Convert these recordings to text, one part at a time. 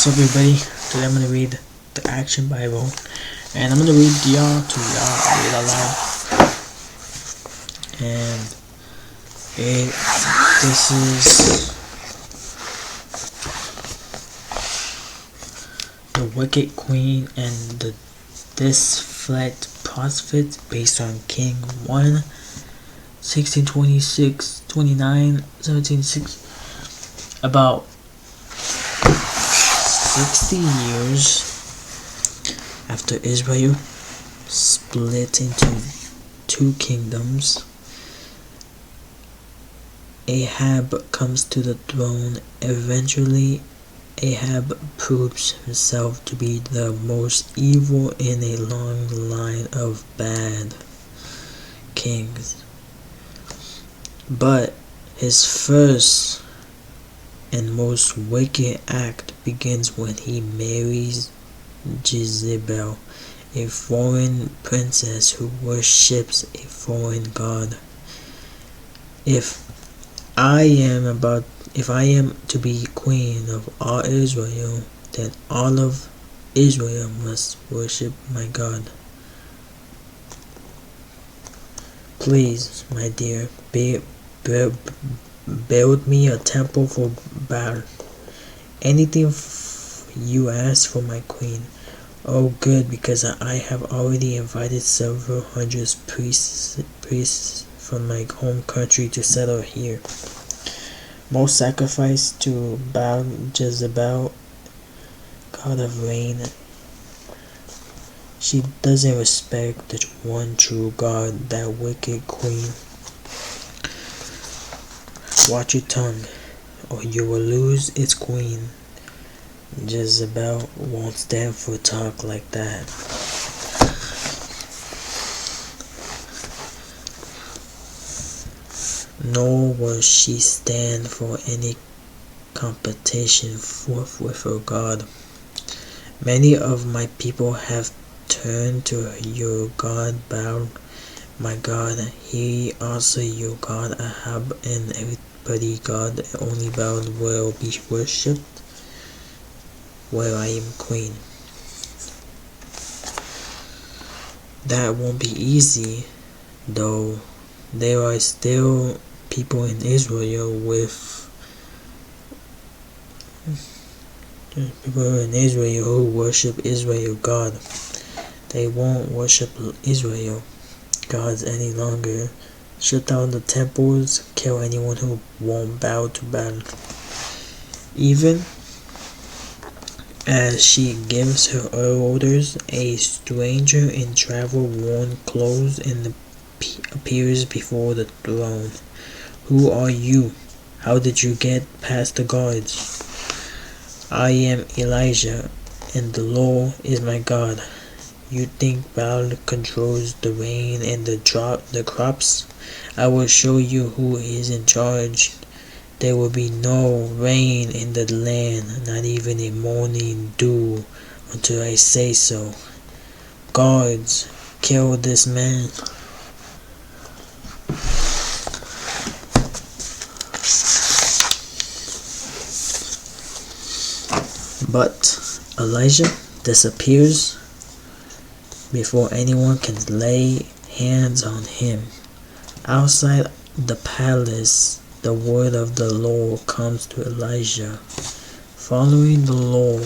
What's up, everybody? Today I'm gonna read the Action Bible, and I'm gonna read y'all to read aloud. And this is the Wicked Queen and the Disfled Prophet, based on King 1, 1626, 29, 17, about 60 years after Israel split into two kingdoms. Ahab comes to the throne. Eventually, Ahab proves himself to be the most evil in a long line of bad kings. But his first and most wicked act begins when he marries Jezebel, a foreign princess who worships a foreign god. If I am to be queen of all Israel, then all of Israel must worship my God. Please, my dear, build me a temple for Baal. Anything you ask for my queen. Oh, good, because I have already invited several hundred priests from my home country to settle here. Most sacrifice to Baal, Jezebel, god of rain. She doesn't respect the one true God, that wicked queen. Watch your tongue, or you will lose its queen. Jezebel won't stand for talk like that. Nor will she stand for any competition with her God. Many of my people have turned to your God Baal, my God. He also your God Ahab, and everybody God, only Baal will be worshipped where I am queen. That won't be easy, though. There are still people in Israel who worship Israel God. They won't worship Israel gods any longer. Shut down the temples, kill anyone who won't bow to Baal. Even as she gives her orders, a stranger in travel-worn clothes appears before the throne. Who are you? How did you get past the guards? I am Elijah, and the Lord is my God. You think Baal controls the rain and the crops? I will show you who is in charge. There will be no rain in the land, not even a morning dew, until I say so. Guards, kill this man. But Elijah disappears before anyone can lay hands on him. Outside the palace, the word of the Lord comes to Elijah. Following the law,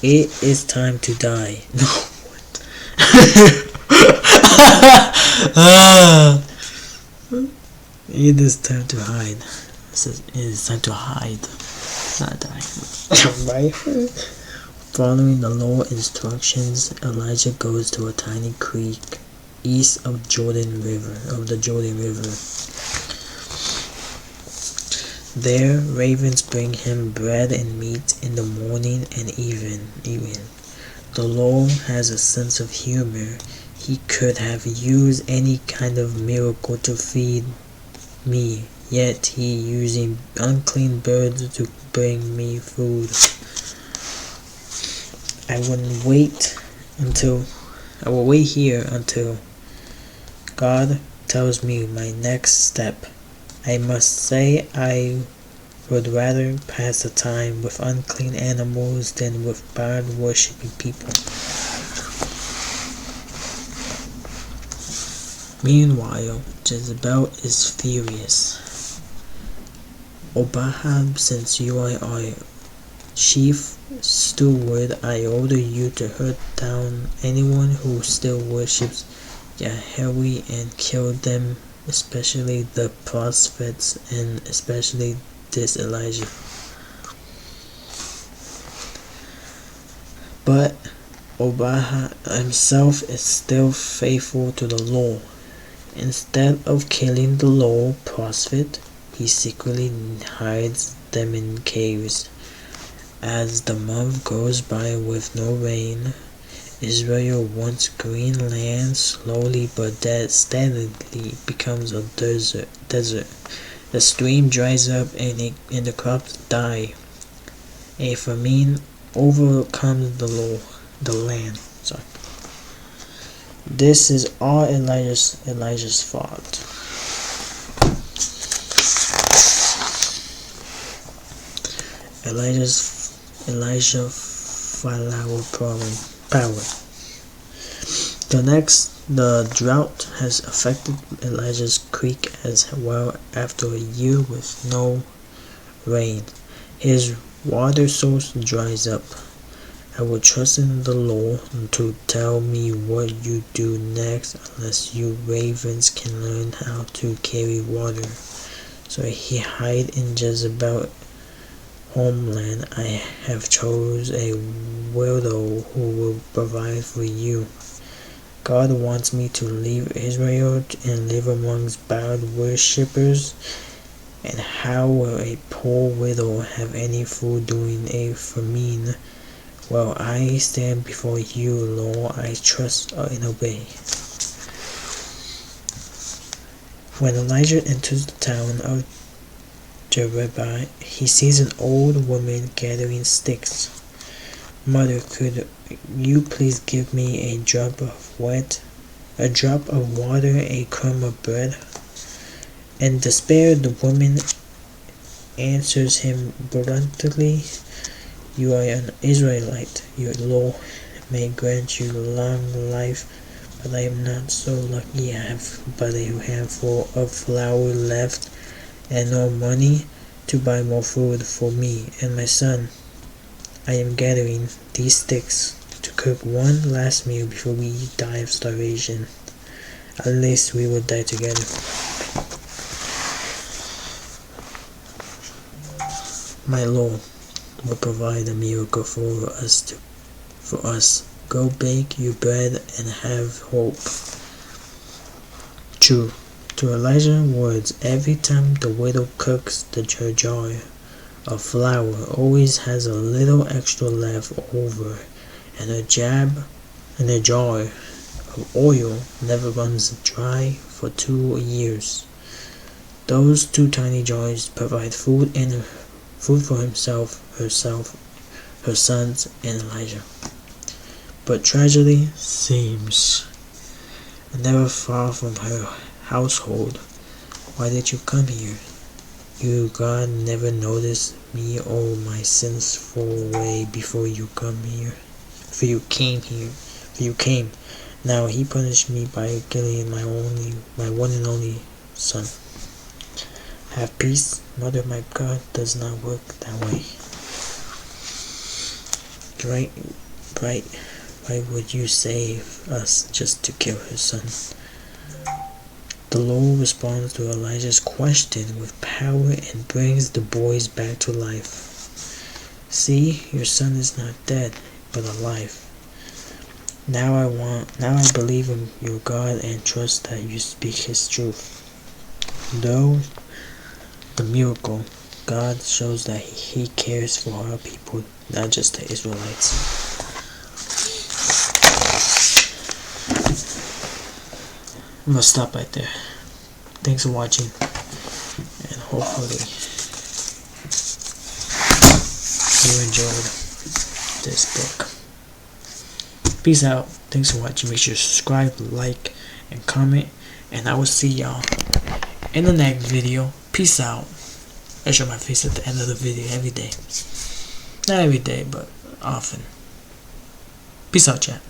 it is time to die. No, what? It is time to hide. It is time to hide. Not die. Right? Following the law instructions, Elijah goes to a tiny creek east of the Jordan River. There, ravens bring him bread and meat in the morning and evening. The Lord has a sense of humor. He could have used any kind of miracle to feed me, yet he using unclean birds to bring me food. I will wait here until God tells me my next step. I must say I would rather pass the time with unclean animals than with Baal-worshipping people. Meanwhile, Jezebel is furious. O Bahab, since you are our chief steward, I order you to hunt down anyone who still worships Yahweh and kill them, especially the prophets and especially this Elijah. But Obadiah himself is still faithful to the law. Instead of killing the law prophet, he secretly hides them in caves. As the month goes by with no rain, Israel, once green land, slowly but steadily becomes a desert. The stream dries up and the crops die. A famine overcomes the land. This is all Elijah's fault. Elijah follower power. The drought has affected Elijah's creek as well. After a year with no rain, his water source dries up. I will trust in the Lord to tell me what you do next, unless you ravens can learn how to carry water. So he hid in Jezebel's homeland. I have chose a widow who will provide for you. God wants me to leave Israel and live amongst Baal worshippers. And how will a poor widow have any food during a famine? Well, I stand before you, Lord. I trust and obey. When Elijah enters the town of Jericho, he sees an old woman gathering sticks. Mother, could you please give me a drop of water, a crumb of bread? In despair, the woman answers him bluntly, you are an Israelite. Your Lord may grant you long life, but I am not so lucky. I have but a handful of flour left and no money to buy more food for me and my son. I am gathering these sticks to cook one last meal before we die of starvation. At least we will die together. My Lord will provide a miracle for us. Go bake your bread and have hope. True. To Elijah's words, every time the widow cooks, the jar of flour always has a little extra left over, and a jar of oil never runs dry for 2 years. Those 2 tiny jars provide food for himself, herself, her sons, and Elijah. But tragedy seems never far from her household. Why did you come here? You, God, never noticed me or my sins fall away before you came. Now he punished me by killing my one and only son. Have peace, Mother. My God does not work that way. Why would you save us just to kill her son? The Lord responds to Elijah's question with power and brings the boys back to life. See, your son is not dead, but alive. Now I believe in your God and trust that you speak his truth. Though the miracle, God shows that he cares for our people, not just the Israelites. I'm gonna stop right there. Thanks for watching, and hopefully you enjoyed this book. Peace out. Thanks for watching. Make sure to subscribe, like, and comment, and I will see y'all in the next video. Peace out. I show my face at the end of the video every day. Not every day, but often. Peace out, chat.